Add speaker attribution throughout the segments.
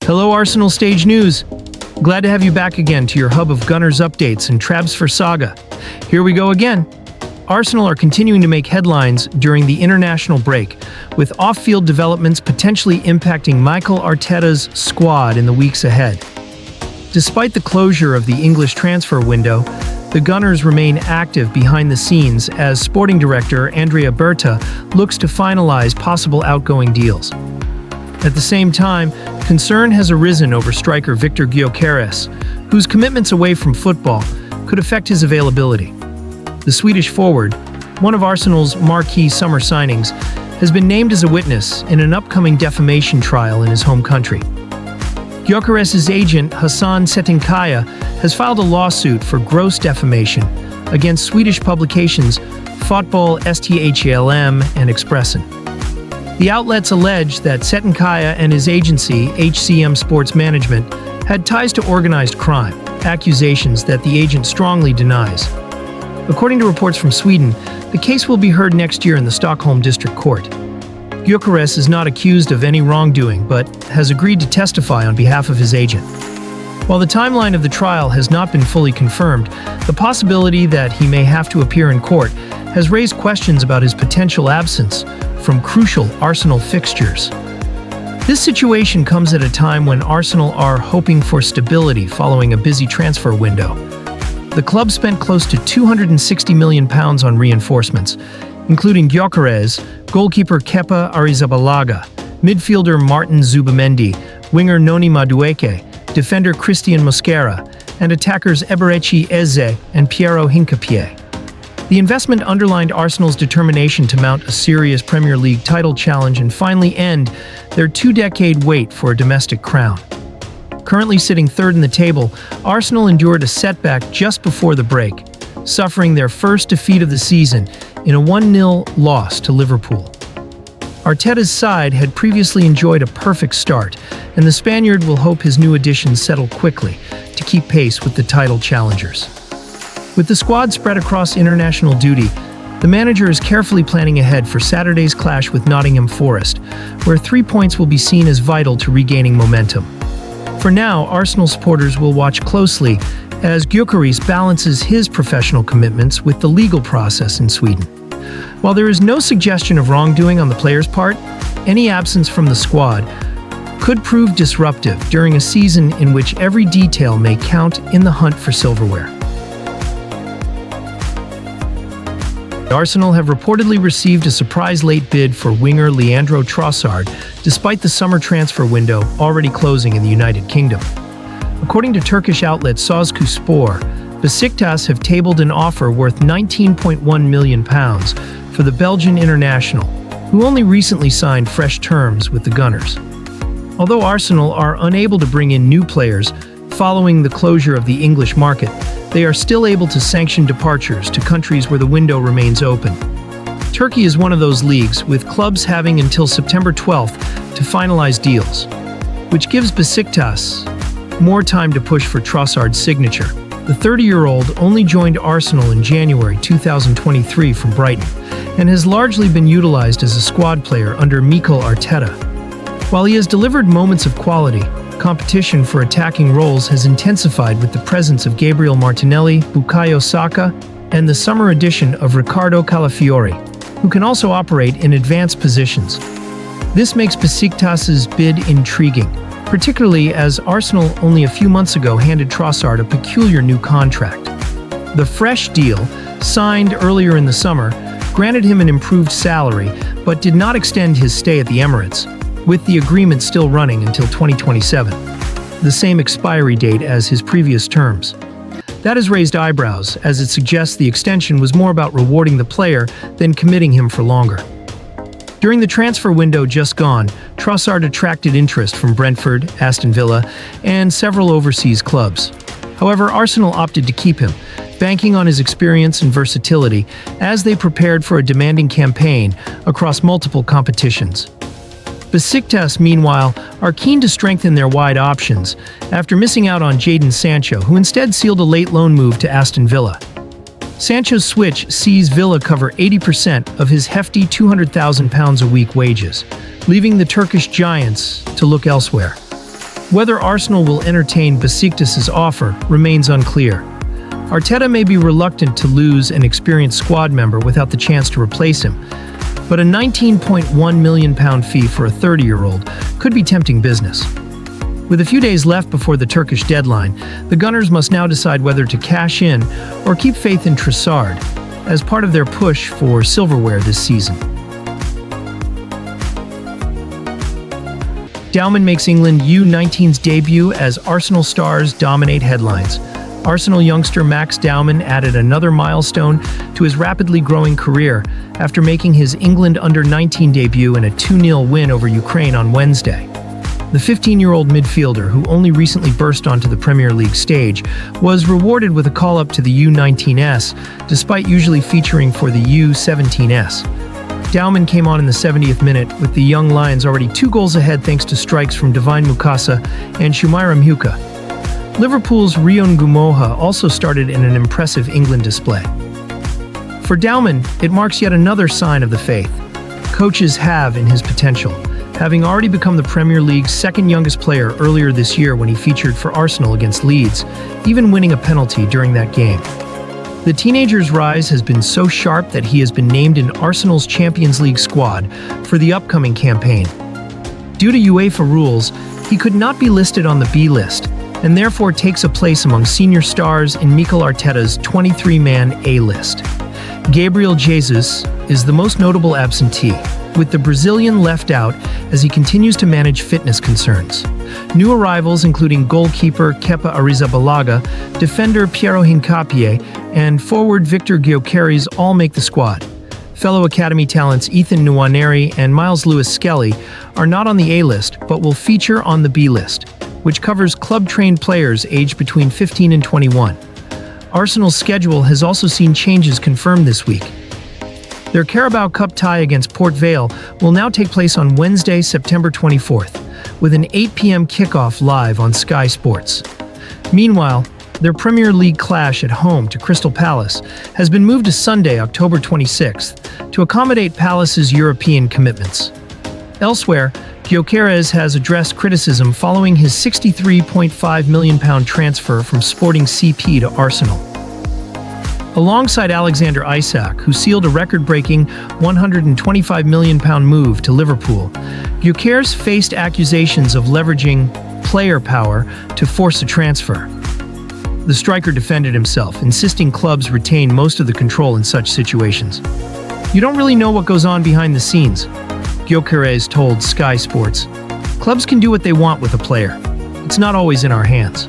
Speaker 1: Hello Arsenal Stage News! Glad to have you back again to your hub of Gunners updates and Trabzonspor saga. Here we go again. Arsenal are continuing to make headlines during the international break, with off-field developments potentially impacting Mikel Arteta's squad in the weeks ahead. Despite the closure of the English transfer window, the Gunners remain active behind the scenes as sporting director Andrea Berta looks to finalize possible outgoing deals. At the same time, concern has arisen over striker Victor Gyokeres, whose commitments away from football could affect his availability. The Swedish forward, one of Arsenal's marquee summer signings, has been named as a witness in an upcoming defamation trial in his home country. Gyokeres' agent, Hassan Setinkaya, has filed a lawsuit for gross defamation against Swedish publications Fotboll, STHLM, and Expressen. The outlets allege that Setinkaya and his agency, HCM Sports Management, had ties to organized crime, accusations that the agent strongly denies. According to reports from Sweden, the case will be heard next year in the Stockholm District Court. Gyokeres is not accused of any wrongdoing, but has agreed to testify on behalf of his agent. While the timeline of the trial has not been fully confirmed, the possibility that he may have to appear in court has raised questions about his potential absence from crucial Arsenal fixtures. This situation comes at a time when Arsenal are hoping for stability following a busy transfer window. The club spent close to £260 million on reinforcements, including Gyokeres, goalkeeper Kepa Arrizabalaga, midfielder Martin Zubamendi, winger Noni Madueke, defender Christian Mosquera, and attackers Eberechi Eze and Piero Hincapie. The investment underlined Arsenal's determination to mount a serious Premier League title challenge and finally end their two-decade wait for a domestic crown. Currently sitting third in the table, Arsenal endured a setback just before the break, suffering their first defeat of the season in a 1-0 loss to Liverpool. Arteta's side had previously enjoyed a perfect start, and the Spaniard will hope his new additions settle quickly to keep pace with the title challengers. With the squad spread across international duty, the manager is carefully planning ahead for Saturday's clash with Nottingham Forest, where 3 points will be seen as vital to regaining momentum. For now, Arsenal supporters will watch closely as Gyokeres balances his professional commitments with the legal process in Sweden. While there is no suggestion of wrongdoing on the player's part, any absence from the squad could prove disruptive during a season in which every detail may count in the hunt for silverware. Arsenal have reportedly received a surprise late bid for winger Leandro Trossard, despite the summer transfer window already closing in the United Kingdom. According to Turkish outlet Sözcüspor, Besiktas have tabled an offer worth £19.1 million for the Belgian international, who only recently signed fresh terms with the Gunners. Although Arsenal are unable to bring in new players following the closure of the English market, they are still able to sanction departures to countries where the window remains open. Turkey is one of those leagues, with clubs having until September 12th to finalize deals, which gives Besiktas more time to push for Trossard's signature. The 30-year-old only joined Arsenal in January 2023 from Brighton, and has largely been utilized as a squad player under Mikel Arteta. While he has delivered moments of quality, competition for attacking roles has intensified with the presence of Gabriel Martinelli, Bukayo Saka, and the summer addition of Riccardo Calafiori, who can also operate in advanced positions. This makes Besiktas's bid intriguing, particularly as Arsenal only a few months ago handed Trossard a peculiar new contract. The fresh deal, signed earlier in the summer, granted him an improved salary, but did not extend his stay at the Emirates, with the agreement still running until 2027, the same expiry date as his previous terms. That has raised eyebrows, as it suggests the extension was more about rewarding the player than committing him for longer. During the transfer window just gone, Trossard attracted interest from Brentford, Aston Villa, and several overseas clubs. However, Arsenal opted to keep him, banking on his experience and versatility as they prepared for a demanding campaign across multiple competitions. Besiktas, meanwhile, are keen to strengthen their wide options after missing out on Jadon Sancho, who instead sealed a late loan move to Aston Villa. Sancho's switch sees Villa cover 80% of his hefty £200,000 a week wages, leaving the Turkish giants to look elsewhere. Whether Arsenal will entertain Besiktas's offer remains unclear. Arteta may be reluctant to lose an experienced squad member without the chance to replace him, but a £19.1 million fee for a 30-year-old could be tempting business. With a few days left before the Turkish deadline, the Gunners must now decide whether to cash in or keep faith in Trossard as part of their push for silverware this season. Dauman makes England U19's debut as Arsenal stars dominate headlines. Arsenal youngster Max Dauman added another milestone to his rapidly growing career after making his England under-19 debut in a 2-0 win over Ukraine on Wednesday. The 15-year-old midfielder, who only recently burst onto the Premier League stage, was rewarded with a call-up to the U19s, despite usually featuring for the U17s. Dauman came on in the 70th minute, with the young Lions already 2 goals ahead thanks to strikes from Divine Mukasa and Shumira Mhuka. Liverpool's Rion Gumoha also started in an impressive England display. For Dauman, it marks yet another sign of the faith coaches have in his potential, having already become the Premier League's second youngest player earlier this year when he featured for Arsenal against Leeds, even winning a penalty during that game. The teenager's rise has been so sharp that he has been named in Arsenal's Champions League squad for the upcoming campaign. Due to UEFA rules, he could not be listed on the B list, and therefore takes a place among senior stars in Mikel Arteta's 23-man A list. Gabriel Jesus is the most notable absentee, with the Brazilian left out as he continues to manage fitness concerns. New arrivals including goalkeeper Kepa Arrizabalaga, defender Piero Hincapie, and forward Victor Gyokeres all make the squad. Fellow academy talents Ethan Nwaneri and Miles Lewis-Skelly are not on the A list but will feature on the B list, which covers club-trained players aged between 15 and 21. Arsenal's schedule has also seen changes confirmed this week. Their Carabao Cup tie against Port Vale will now take place on Wednesday, September 24th, with an 8 p.m. kickoff live on Sky Sports. Meanwhile, their Premier League clash at home to Crystal Palace has been moved to Sunday, October 26th, to accommodate Palace's European commitments. Elsewhere, Gyokeres has addressed criticism following his £63.5 million transfer from Sporting CP to Arsenal. Alongside Alexander Isak, who sealed a record-breaking £125 million move to Liverpool, Gyokeres faced accusations of leveraging player power to force a transfer. The striker defended himself, insisting clubs retain most of the control in such situations. "You don't really know what goes on behind the scenes," Gyokeres told Sky Sports. "Clubs can do what they want with a player. It's not always in our hands."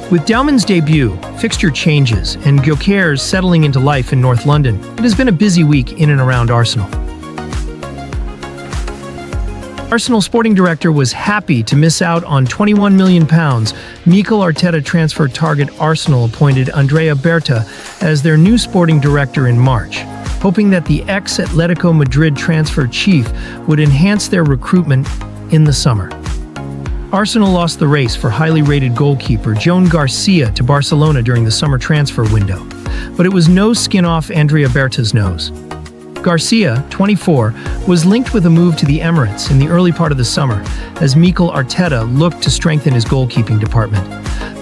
Speaker 1: With Dauman's debut, fixture changes, and Gyokeres settling into life in North London, it has been a busy week in and around Arsenal. Arsenal sporting director was happy to miss out on £21 million. Mikel Arteta transfer target Arsenal appointed Andrea Berta as their new sporting director in March, hoping that the ex-Atletico Madrid transfer chief would enhance their recruitment in the summer. Arsenal lost the race for highly rated goalkeeper Joan Garcia to Barcelona during the summer transfer window, but it was no skin off Andrea Berta's nose. Garcia, 24, was linked with a move to the Emirates in the early part of the summer as Mikel Arteta looked to strengthen his goalkeeping department.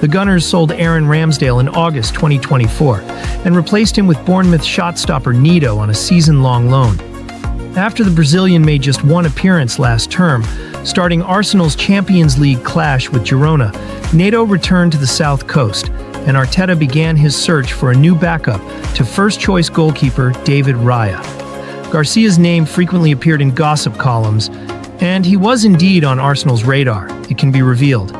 Speaker 1: The Gunners sold Aaron Ramsdale in August 2024 and replaced him with Bournemouth shot-stopper Neto on a season-long loan. After the Brazilian made just one appearance last term, starting Arsenal's Champions League clash with Girona, Neto returned to the South Coast, and Arteta began his search for a new backup to first-choice goalkeeper David Raya. Garcia's name frequently appeared in gossip columns, and he was indeed on Arsenal's radar, it can be revealed.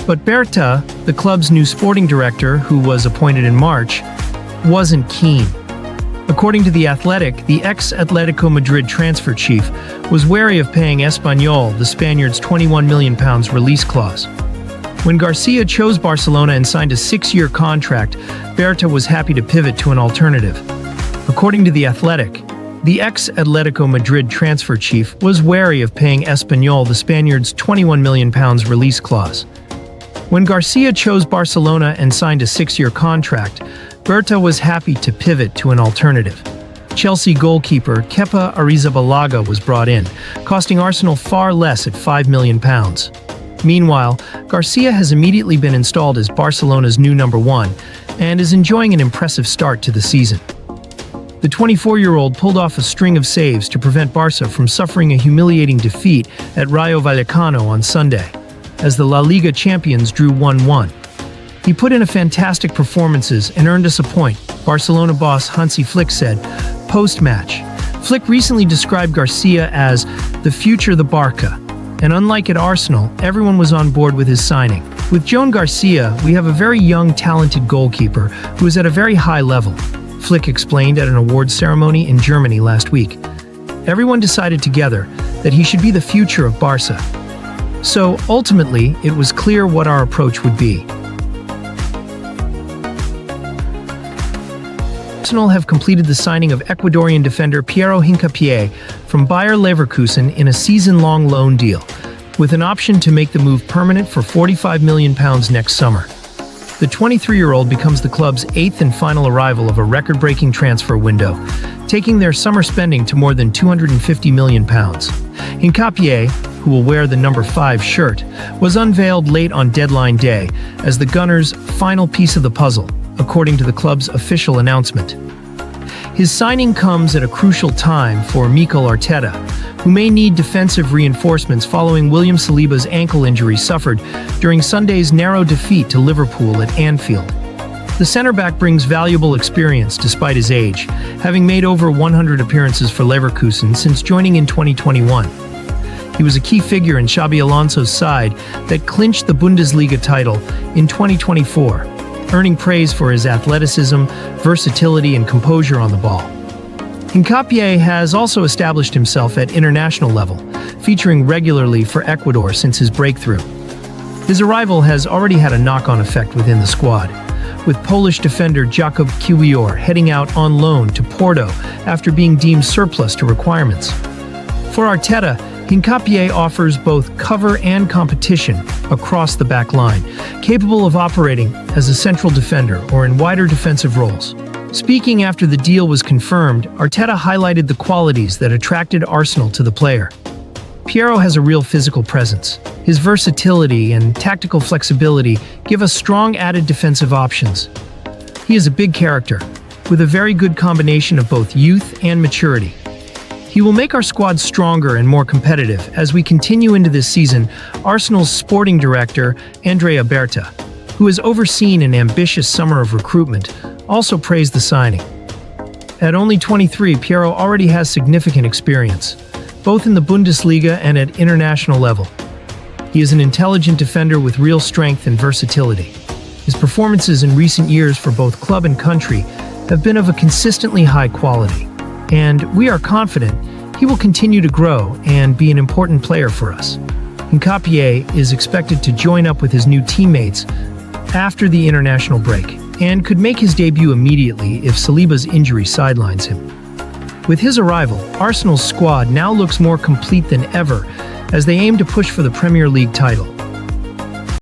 Speaker 1: But Berta, the club's new sporting director, who was appointed in March, wasn't keen. According to The Athletic, the ex-Atletico Madrid transfer chief was wary of paying Espanyol, the Spaniards' £21 million release clause. When Garcia chose Barcelona and signed a 6-year contract, Berta was happy to pivot to an alternative. According to The Athletic, the ex-Atletico Madrid transfer chief was wary of paying Espanyol, the Spaniards' £21 million release clause. When Garcia chose Barcelona and signed a 6-year contract, Berta was happy to pivot to an alternative. Chelsea goalkeeper Kepa Arrizabalaga was brought in, costing Arsenal far less at £5 million. Meanwhile, Garcia has immediately been installed as Barcelona's new number one and is enjoying an impressive start to the season. The 24-year-old pulled off a string of saves to prevent Barca from suffering a humiliating defeat at Rayo Vallecano on Sunday, as the La Liga champions drew 1-1. He put in a fantastic performances and earned us a point, Barcelona boss Hansi Flick said, post-match. Flick recently described Garcia as the future of the Barca, and unlike at Arsenal, everyone was on board with his signing. With Joan Garcia, we have a very young, talented goalkeeper who is at a very high level, Flick explained at an awards ceremony in Germany last week. Everyone decided together that he should be the future of Barca. So, ultimately, it was clear what our approach would be. Arsenal have completed the signing of Ecuadorian defender Piero Hincapie from Bayer Leverkusen in a season-long loan deal, with an option to make the move permanent for £45 million next summer. The 23-year-old becomes the club's eighth and final arrival of a record-breaking transfer window, taking their summer spending to more than £250 million. Hincapie, who will wear the number 5 shirt, was unveiled late on deadline day as the Gunners' final piece of the puzzle, according to the club's official announcement. His signing comes at a crucial time for Mikel Arteta, who may need defensive reinforcements following William Saliba's ankle injury suffered during Sunday's narrow defeat to Liverpool at Anfield. The centre-back brings valuable experience despite his age, having made over 100 appearances for Leverkusen since joining in 2021. He was a key figure in Xabi Alonso's side that clinched the Bundesliga title in 2024, earning praise for his athleticism, versatility, and composure on the ball. Hincapie has also established himself at international level, featuring regularly for Ecuador since his breakthrough. His arrival has already had a knock-on effect within the squad, with Polish defender Jakub Kiwior heading out on loan to Porto after being deemed surplus to requirements. For Arteta, Hincapie offers both cover and competition across the back line, capable of operating as a central defender or in wider defensive roles. Speaking after the deal was confirmed, Arteta highlighted the qualities that attracted Arsenal to the player. Piero has a real physical presence. His versatility and tactical flexibility give us strong added defensive options. He is a big character, with a very good combination of both youth and maturity. He will make our squad stronger and more competitive as we continue into this season. Arsenal's sporting director, Andrea Berta, who has overseen an ambitious summer of recruitment, also praised the signing. At only 23, Piero already has significant experience, both in the Bundesliga and at international level. He is an intelligent defender with real strength and versatility. His performances in recent years for both club and country have been of a consistently high quality, and we are confident he will continue to grow and be an important player for us. Hincapie is expected to join up with his new teammates after the international break, and could make his debut immediately if Saliba's injury sidelines him. With his arrival, Arsenal's squad now looks more complete than ever as they aim to push for the Premier League title.